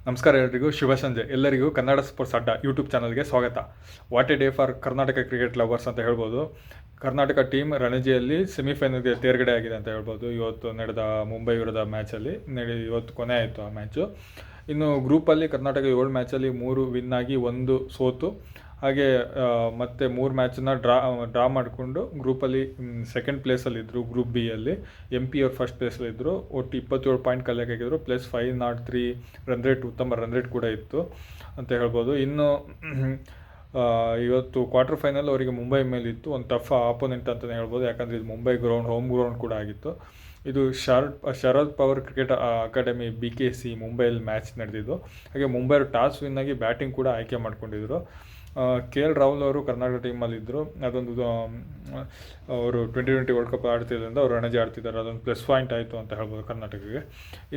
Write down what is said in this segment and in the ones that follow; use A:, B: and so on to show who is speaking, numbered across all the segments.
A: ನಮಸ್ಕಾರ ಎಲ್ರಿಗೂ, ಶುಭ ಸಂಜೆ. ಎಲ್ಲರಿಗೂ ಕನ್ನಡ ಸ್ಪೋರ್ಟ್ಸ್ ಅಡ್ಡ ಯೂಟ್ಯೂಬ್ ಚಾನಲ್ಗೆ ಸ್ವಾಗತ. What A day for Karnataka cricket lovers ಅಂತ ಹೇಳ್ಬೋದು. ಕರ್ನಾಟಕ ಟೀಮ್ ರಣಜಿಯಲ್ಲಿ ಸೆಮಿಫೈನಲ್ಗೆ ತೇರ್ಗಡೆ ಆಗಿದೆ ಅಂತ ಹೇಳ್ಬೋದು. ಇವತ್ತು ನಡೆದ ಮುಂಬೈ ವಿರುದ್ಧ ಮ್ಯಾಚಲ್ಲಿ ಇವತ್ತು ಕೊನೆ ಆಯಿತು ಆ ಮ್ಯಾಚು. ಇನ್ನು ಗ್ರೂಪಲ್ಲಿ ಕರ್ನಾಟಕ 7 ಮ್ಯಾಚಲ್ಲಿ 3 ವಿನ್ ಆಗಿ 1 ಸೋತು, ಹಾಗೆ ಮತ್ತೆ 3 ಮ್ಯಾಚನ್ನ ಡ್ರಾ ಮಾಡಿಕೊಂಡು ಗ್ರೂಪಲ್ಲಿ ಸೆಕೆಂಡ್ ಪ್ಲೇಸಲ್ಲಿದ್ದರು. ಗ್ರೂಪ್ ಬಿ ಯಲ್ಲಿ MP ಅವ್ರು ಫಸ್ಟ್ ಪ್ಲೇಸಲ್ಲಿದ್ದರು. ಒಟ್ಟು 27 ಪಾಯಿಂಟ್ ಕಲೆಕ್ಟ್ ಆಗಿದ್ರು, ಪ್ಲಸ್ 503 ರನ್ ರೇಟ್, ಉತ್ತಮ ರನ್ ರೇಟ್ ಕೂಡ ಇತ್ತು ಅಂತ ಹೇಳ್ಬೋದು. ಇನ್ನು ಇವತ್ತು ಕ್ವಾರ್ಟರ್ ಫೈನಲ್ ಅವರಿಗೆ ಮುಂಬೈ ಮೇಲಿತ್ತು. ಒಂದು ಟಫ್ ಆಪೋನೆಂಟ್ ಅಂತಲೇ ಹೇಳ್ಬೋದು, ಯಾಕಂದರೆ ಇದು ಮುಂಬೈ ಗ್ರೌಂಡ್, ಹೋಮ್ ಗ್ರೌಂಡ್ ಕೂಡ ಆಗಿತ್ತು. ಇದು Sharad power cricket academy BKC ಮುಂಬೈಯಲ್ಲಿ ಮ್ಯಾಚ್ ನಡೆದಿದ್ದು. ಹಾಗೆ ಮುಂಬೈ ಟಾಸ್ ವಿನ್ ಆಗಿ ಬ್ಯಾಟಿಂಗ್ ಕೂಡ ಆಯ್ಕೆ ಮಾಡ್ಕೊಂಡಿದ್ರು. KL ರಾಹುಲ್ ಅವರು ಕರ್ನಾಟಕ ಟೀಮಲ್ಲಿದ್ದರು. ಅದೊಂದು ಅವರು 2020 ವರ್ಲ್ಡ್ ಕಪ್ ಆಡ್ತಿದ್ದರಿಂದ ಅವರು ರಣಜಿ ಆಡ್ತಿದ್ದಾರೆ, ಅದೊಂದು ಪ್ಲಸ್ ಪಾಯಿಂಟ್ ಆಯಿತು ಅಂತ ಹೇಳ್ಬೋದು ಕರ್ನಾಟಕಕ್ಕೆ.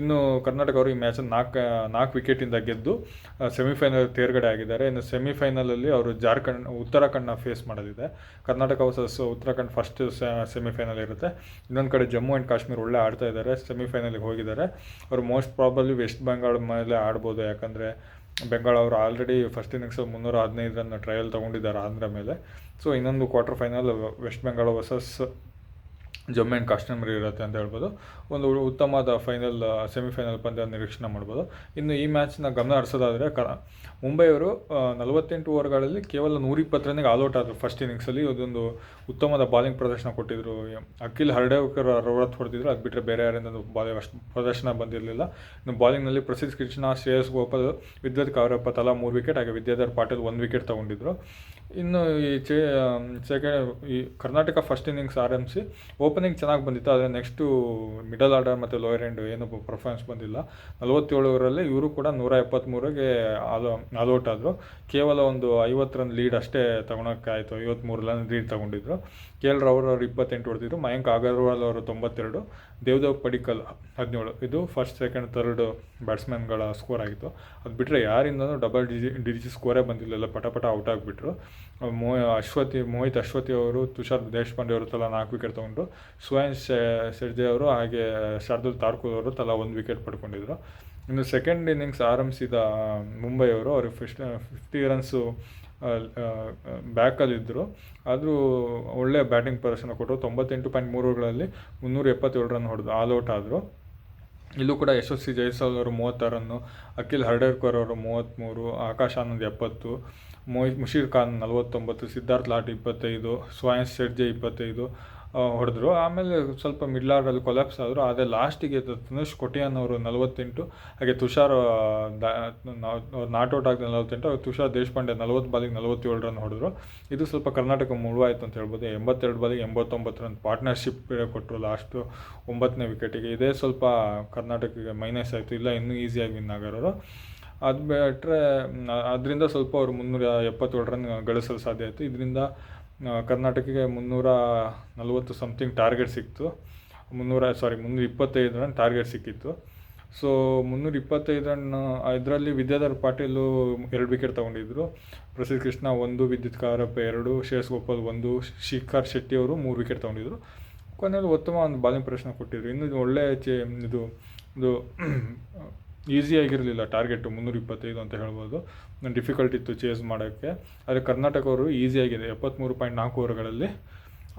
A: ಇನ್ನು ಕರ್ನಾಟಕ ಅವರು ಈ ಮ್ಯಾಚನ್ನು 4 ವಿಕೆಟಿಂದ ಗೆದ್ದು ಸೆಮಿಫೈನಲ್ ತೇರ್ಗಡೆ ಆಗಿದ್ದಾರೆ. ಇನ್ನು ಸೆಮಿಫೈನಲಲ್ಲಿ ಅವರು ಉತ್ತರಾಖಂಡ್ನ ಫೇಸ್ ಮಾಡೋದಿದೆ. Karnataka versus Uttarakhand first semifinal ಇರುತ್ತೆ. ಇನ್ನೊಂದು ಕಡೆ ಜಮ್ಮು ಆ್ಯಂಡ್ ಕಾಶ್ಮೀರ್ ಒಳ್ಳೆ ಆಡ್ತಾ ಇದ್ದಾರೆ, ಸೆಮಿಫೈನಲ್ಗೆ ಹೋಗಿದ್ದಾರೆ. ಅವರು ಮೋಸ್ಟ್ ಪ್ರಾಬಬ್ಲಿ ವೆಸ್ಟ್ ಬೆಂಗಾಲ್ ಮೇಲೆ ಆಡ್ಬೋದು, ಯಾಕಂದರೆ ಬೆಂಗಾಲ್ ಅವರು ಆಲ್ರೆಡಿ ಫಸ್ಟ್ ಇನ್ನಿಂಗ್ಸಲ್ಲಿ 315 ರನ್ ಟ್ರಯಲ್ ತೊಗೊಂಡಿದ್ದಾರೆ ಆಂಧ್ರ ಮೇಲೆ. ಸೊ ಇನ್ನೊಂದು quarter final West Bengal versus Jammu and Kashmir ಇರುತ್ತೆ ಅಂತ ಹೇಳ್ಬೋದು. ಒಂದು ಉತ್ತಮವಾದ ಸೆಮಿಫೈನಲ್ ಪಂದ್ಯ ನಿರೀಕ್ಷಣೆ ಮಾಡ್ಬೋದು. ಇನ್ನು ಈ ಮ್ಯಾಚ್ನ ಗಮನ ಹರಿಸೋದಾದರೆ ಮುಂಬೈಯವರು 48 ಓವರ್ಗಳಲ್ಲಿ ಕೇವಲ 120 ರನ್ನಿಗೆ ಆಲ್ಔಟ್ ಆದರು ಫಸ್ಟ್ ಇನ್ನಿಂಗ್ಸಲ್ಲಿ. ಅದೊಂದು ಉತ್ತಮವಾದ ಬಾಲಿಂಗ್ ಪ್ರದರ್ಶನ ಕೊಟ್ಟಿದ್ದರು. ಅಖಿಲ್ ಹರ್ಡೇಕರ್ 60 ಹೊಡೆದಿದ್ರು, ಅದು ಬಿಟ್ಟರೆ ಬೇರೆ ಯಾರಿಂದ ಅಷ್ಟು ಪ್ರದರ್ಶನ ಬಂದಿರಲಿಲ್ಲ. ಇನ್ನು ಬಾಲಿಂಗ್ನಲ್ಲಿ ಪ್ರಸಿದ್ಧ ಕೃಷ್ಣ, ಶ್ರೇಯಸ್ ಗೋಪಾಲ್, ವಿದ್ವತ್ ಕಾವ್ರಪ್ಪ ತಲಾ 3 ವಿಕೆಟ್, ಹಾಗೆ ವಿದ್ಯಾಧರ್ ಪಾಟೀಲ್ 1 ವಿಕೆಟ್ ತೊಗೊಂಡಿದ್ರು. ಇನ್ನು ಈ ಕರ್ನಾಟಕ ಫಸ್ಟ್ ಇನ್ನಿಂಗ್ಸ್ ಆರಂಭಿಸಿ ಓಪನಿಂಗ್ ಚೆನ್ನಾಗಿ ಬಂದಿತ್ತು, ಆದರೆ ನೆಕ್ಸ್ಟು ಮಿಡಲ್ ಆರ್ಡರ್ ಮತ್ತು ಲೋಯರ್ ಎಂಡ್ ಏನು ಪರ್ಫಾರ್ಮೆನ್ಸ್ ಬಂದಿಲ್ಲ. 47 ಓವರಲ್ಲಿ ಇವರು ಕೂಡ 173ಗೆ ಆಲ್ಔಟ್ ಆದರು. ಕೇವಲ ಒಂದು 50 ರನ್ ಲೀಡ್ ಅಷ್ಟೇ ತೊಗೊಳಕ್ಕಾಯಿತು, 53 ರನ್ ಲೀಡ್ ತೊಗೊಂಡಿದ್ರು. KL ರಾಹುಲ್ ಅವರು 28 ಹೊಡೆದಿದ್ರು, ಮಯಾಂಕ್ ಅಗರ್ವಾಲ್ ಅವರು 92, ದೇವದೇವ್ ಪಡಿಕ್ಕಲ್ 17. ಇದು ಫಸ್ಟ್, ಸೆಕೆಂಡ್, ಥರ್ಡ್ ಬ್ಯಾಟ್ಸ್ಮನ್ಗಳ ಸ್ಕೋರ್ ಆಗಿತ್ತು. ಅದು ಬಿಟ್ಟರೆ ಯಾರಿಂದನೂ ಡಬಲ್ ಡಿಜಿಟ್ ಸ್ಕೋರೇ ಬಂದಿಲ್ಲ, ಪಟ ಔಟ್ ಆಗಿಬಿಟ್ರು. ಮೋಹಿತ್ ಅಶ್ವತಿ ಅವರು, ತುಷಾರ್ ದೇಶಪಾಂಡೆ ಅವರು ತಲಾ 4 ವಿಕೆಟ್ ತೊಗೊಂಡ್ರು. ಸುಯಾನ್ ಶೆರ್ಜೆ ಅವರು ಹಾಗೆ ಶಾರ್ದುಲ್ ತಾರ್ಕೂರ್ ಅವರು ತಲಾ 1 ವಿಕೆಟ್ ಪಡ್ಕೊಂಡಿದ್ರು. ಇನ್ನು ಸೆಕೆಂಡ್ ಇನ್ನಿಂಗ್ಸ್ ಆರಂಭಿಸಿದ ಮುಂಬೈಯವರು ಅವ್ರಿಗೆ 50 ರನ್ಸು ಬ್ಯಾಕಲ್ಲಿದ್ದರು, ಆದರೂ ಒಳ್ಳೆಯ ಬ್ಯಾಟಿಂಗ್ ಪ್ರದರ್ಶನ ಕೊಟ್ಟರು. 98.3 ಓವರ್ಗಳಲ್ಲಿ 377 ರನ್ ಹೊಡೆದು ಆಲ್ಔಟ್ ಆದರು. ಇಲ್ಲೂ ಕೂಡ ಯಶಸ್ವಿ ಜೈಸ್ವಾಲ್ ಅವರು 36 ರನ್ನು, ಅಖಿಲ್ ಹರ್ಡೇಕರ್ ಅವರು 33, ಆಕಾಶ್ ಆನಂದ್ 70, ಮುಷೀರ್ ಖಾನ್ 49, ಸಿದ್ಧಾರ್ಥ್ ಲಾಟ್ 25, ಸುಯಾನ್ ಶೆರ್ಜೆ 25 ಹೊಡೆದ್ರು. ಆಮೇಲೆ ಸ್ವಲ್ಪ ಮಿಡ್ಲ್ ಆರ್ಡರಲ್ಲಿ ಕೊಲ್ಯಾಪ್ಸ್ ಆದರು. ಆದರೆ ಲಾಸ್ಟಿಗೆ ತನುಷ್ ಕೊಟಿಯಾನ್ ಅವರು 48, ಹಾಗೆ ತುಷಾರ್ ನಾಟ್ಔಟ್ ಆಗಿದೆ 48, ತುಷಾರ್ ದೇಶಪಾಂಡೆ 40 ಬಾಲಿಗೆ 47 ರನ್ ಹೊಡೆದ್ರು. ಇದು ಸ್ವಲ್ಪ ಕರ್ನಾಟಕ ಮುಳುವಾಯಿತು ಅಂತ ಹೇಳ್ಬೋದು. 82 ಬಾಲಿಗೆ 89 ರನ್ ಪಾರ್ಟ್ನರ್ಶಿಪ್ ಕೊಟ್ಟರು ಲಾಸ್ಟು 9ನೇ ವಿಕೆಟಿಗೆ. ಇದೇ ಸ್ವಲ್ಪ ಕರ್ನಾಟಕಕ್ಕೆ ಮೈನಸ್ ಆಯಿತು, ಇಲ್ಲ ಇನ್ನೂ ಈಸಿಯಾಗಿ ವಿನ್ ಆಗೋರು. ಅದು ಬಿಟ್ಟರೆ ಅದರಿಂದ ಸ್ವಲ್ಪ ಅವರು 377 ರನ್ ಗಳಿಸಲು ಸಾಧ್ಯ ಆಯಿತು. ಇದರಿಂದ ಕರ್ನಾಟಕಕ್ಕೆ 340 ಸಮಥಿಂಗ್ ಟಾರ್ಗೆಟ್ ಸಿಕ್ತು. 325 ರನ್ ಟಾರ್ಗೆಟ್ ಸಿಕ್ಕಿತ್ತು. ಸೊ 325 ರನ್, ಇದರಲ್ಲಿ ವಿದ್ಯಾಧರ್ ಪಾಟೀಲು 2 ವಿಕೆಟ್ ತೊಗೊಂಡಿದ್ರು, ಪ್ರಸಿದ್ಧ ಕೃಷ್ಣ 1, ವಿದ್ಯುತ್ ಕಾರಪ್ಪ 2, ಶ್ರೇಯಸ್ ಗೋಪಾಲ್ 1, ಶಿಖರ್ ಶೆಟ್ಟಿ ಅವರು 3 ವಿಕೆಟ್ ತೊಗೊಂಡಿದ್ರು. ಕೊನೆಯಲ್ಲಿ ಉತ್ತಮ ಒಂದು ಬಾಲಿಂಗ್ ಪ್ರದರ್ಶನ ಕೊಟ್ಟಿದ್ರು. ಇನ್ನು ಒಳ್ಳೆ ಇದು ಈಸಿಯಾಗಿರಲಿಲ್ಲ ಟಾರ್ಗೆಟು 325 ಅಂತ ಹೇಳ್ಬೋದು. ಡಿಫಿಕಲ್ಟ್ ಇತ್ತು ಚೇಸ್ ಮಾಡೋಕ್ಕೆ. ಆದರೆ ಕರ್ನಾಟಕ ಅವರು ಈಸಿಯಾಗಿದೆ 73.4 ಓವರ್ಗಳಲ್ಲಿ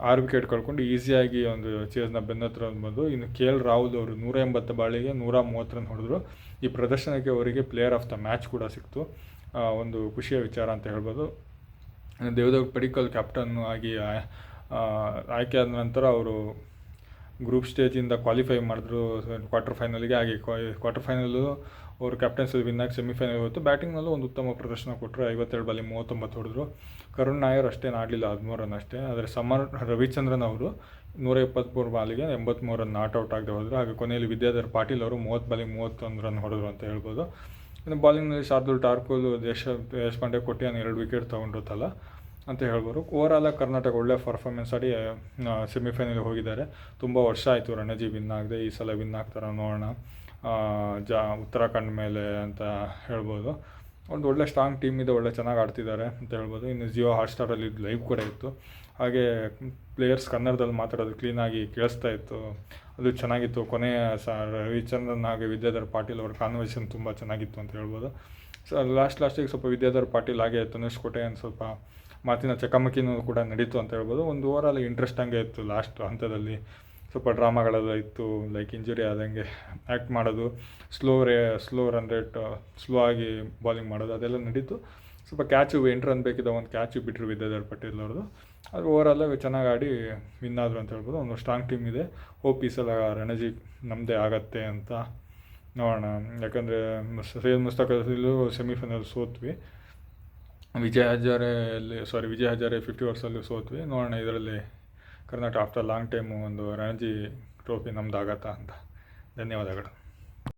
A: 6 ವಿಕೆಟ್ ಕಳ್ಕೊಂಡು ಈಸಿಯಾಗಿ ಒಂದು ಚೇಸ್ನ ಬೆನ್ನತ್ರ ಬಂದು. ಇನ್ನು KL ರಾಹುಲ್ ಅವರು 180 ಬಾಳಿಗೆ 130 ರನ್ ಹೊಡೆದ್ರು. ಈ ಪ್ರದರ್ಶನಕ್ಕೆ ಅವರಿಗೆ ಪ್ಲೇಯರ್ ಆಫ್ ದ ಮ್ಯಾಚ್ ಕೂಡ ಸಿಕ್ತು, ಒಂದು ಖುಷಿಯ ವಿಚಾರ ಅಂತ ಹೇಳ್ಬೋದು. ದೇವದೇವ್ ಪಡಿಕ್ಕಲ್ ಕ್ಯಾಪ್ಟನ್ ಆಗಿ ಆಯ್ಕೆ ಆದ ನಂತರ ಅವರು ಗ್ರೂಪ್ ಸ್ಟೇಜಿಂದ ಕ್ವಾಲಿಫೈ ಮಾಡಿದ್ರು ಕ್ವಾರ್ಟರ್ ಫೈನಲ್ಗೆ. ಹಾಗೆ ಕ್ವಾರ್ಟರ್ ಫೈನಲ್ಲು ಅವರು ಕ್ಯಾಪ್ಟನ್ಸಲ್ಲಿ ವಿನ್ ಆಗಿ ಸೆಮಿಫೈನಲ್ ಹೋಯಿತು. ಬ್ಯಾಟಿಂಗ್ನಲ್ಲೂ ಒಂದು ಉತ್ತಮ ಪ್ರದರ್ಶನ ಕೊಟ್ಟರು, 52 ಬಾಲಿಗೆ 39 ಹೊಡೆದ್ರು. ಕರುಣ್ ನಾಯರ್ ಅಷ್ಟೇನು ಆಡಲಿಲ್ಲ, 13 ರನ್ ಅಷ್ಟೇ. ಆದರೆ ರವಿಚಂದ್ರನ್ ಅವರು 123 ಬಾಲಿಗೆ 83 ರನ್ ನಾಟ್ಔಟ್ ಆಗದೆ ಹೋದರು. ಹಾಗೆ ಕೊನೆಯಲ್ಲಿ ವಿದ್ಯಾಧರ್ ಪಾಟೀಲ್ ಅವರು 30 ಬಾಲಿಗೆ 31 ರನ್ ಹೊಡೆದ್ರು ಅಂತ ಹೇಳ್ಬೋದು. ಇನ್ನು ಬಾಲಿಂಗ್ನಲ್ಲಿ ಶಾರ್ದುಲ್ ಟಾರ್ಕೂಲ್, ದೇಶಪಾಂಡೆ, ಕೊಟ್ಟಿಯಾನ್ 2 ವಿಕೆಟ್ ತೊಗೊಂಡಿರುತ್ತಲ್ಲ ಅಂತ ಹೇಳ್ಬೋದು. ಓವರಾಲಾಗಿ ಕರ್ನಾಟಕ ಒಳ್ಳೆ ಪರ್ಫಾರ್ಮೆನ್ಸ್ ಆಡಿ ಸೆಮಿಫೈನಲ್ಗೆ ಹೋಗಿದ್ದಾರೆ. ತುಂಬ ವರ್ಷ ಆಯಿತು ರಣಜಿ ವಿನ್ ಆಗದೆ, ಈ ಸಲ ವಿನ್ ಆಗ್ತಾರೆ ನೋಡೋಣ ಉತ್ತರಾಖಂಡ್ ಮೇಲೆ ಅಂತ ಹೇಳ್ಬೋದು. ಒಂದು ಒಳ್ಳೆ ಸ್ಟ್ರಾಂಗ್ ಟೀಮ್ ಇದೆ, ಒಳ್ಳೆ ಚೆನ್ನಾಗಿ ಆಡ್ತಿದ್ದಾರೆ ಅಂತ ಹೇಳ್ಬೋದು. ಇನ್ನು ಜಿಯೋ ಹಾಟ್ಸ್ಟಾರಲ್ಲಿ ಲೈವ್ ಕೂಡ ಇತ್ತು. ಹಾಗೆ ಪ್ಲೇಯರ್ಸ್ ಕನ್ನಡದಲ್ಲಿ ಮಾತಾಡೋದು ಕ್ಲೀನಾಗಿ ಕೇಳಿಸ್ತಾ ಇತ್ತು, ಅದು ಚೆನ್ನಾಗಿತ್ತು. ಕೊನೆಯ ರವಿಚಂದ್ರನ್ ಹಾಗೆ ವಿದ್ಯಾಧರ್ ಪಾಟೀಲ್ ಅವರ ಕಾನ್ವರ್ಸೇಷನ್ ತುಂಬ ಚೆನ್ನಾಗಿತ್ತು ಅಂತ ಹೇಳ್ಬೋದು. ಸೊ ಲಾಸ್ಟಿಗೆ ಸ್ವಲ್ಪ ವಿದ್ಯಾಧರ್ ಪಾಟೀಲ್ ಹಾಗೆ ತನುಷ್ ಕೋಟೆ ಒಂದು ಸ್ವಲ್ಪ ಮಾತಿನ ಚಕಮಕಿನೂ ಕೂಡ ನಡೀತು ಅಂತ ಹೇಳ್ಬೋದು. ಒಂದು ಓವರಾಲ್ ಇಂಟ್ರೆಸ್ಟಂಗೆ ಇತ್ತು. ಲಾಸ್ಟ್ ಹಂತದಲ್ಲಿ ಸ್ವಲ್ಪ ಡ್ರಾಮಾಗಳೆಲ್ಲ ಇತ್ತು, ಲೈಕ್ ಇಂಜುರಿ ಆದಂಗೆ ಆ್ಯಕ್ಟ್ ಮಾಡೋದು, ಸ್ಲೋ ರನ್ ರೇಟ್, ಸ್ಲೋ ಆಗಿ ಬಾಲಿಂಗ್ ಮಾಡೋದು, ಅದೆಲ್ಲ ನಡೀತು. ಸ್ವಲ್ಪ ಕ್ಯಾಚು 8 ರನ್ ಬೇಕಿದ್ದ ಒಂದು ಕ್ಯಾಚು ಬಿಟ್ಟರು ವಿದ್ಯಾಧರ್ ಪಾಟೀಲ್ ಅವ್ರದ್ದು. ಅದು ಓವರಾಲಾಗಿ ಚೆನ್ನಾಗಿ ಆಡಿ ವಿನ್ ಆದರು ಅಂತ ಹೇಳ್ಬೋದು. ಒಂದು ಸ್ಟ್ರಾಂಗ್ ಟೀಮ್ ಇದೆ. ಹೋಪ್ ಈ ಸಲ ರಣಜಿ ನಮ್ಮದೇ ಆಗತ್ತೆ ಅಂತ ನೋಡೋಣ. ಯಾಕಂದರೆ ಸೈಯದ್ ಮುಸ್ತಕ್ ಅಲಿಯಲ್ಲೂ ಸೆಮಿಫೈನಲ್ ಸೋತ್ವಿ, ವಿಜಯ್ ಹಜಾರೆ 50 ಓವರ್ಸಲ್ಲಿ ಸೋತ್ವಿ. ನೋಡೋಣ ಇದರಲ್ಲಿ ಕರ್ನಾಟಕ ಆಫ್ಟರ್ ಲಾಂಗ್ ಟೈಮು ಒಂದು ರಣಜಿ ಟ್ರೋಫಿ ನಮ್ದು ಆಗತ್ತಾ ಅಂತ. ಧನ್ಯವಾದಗಳು.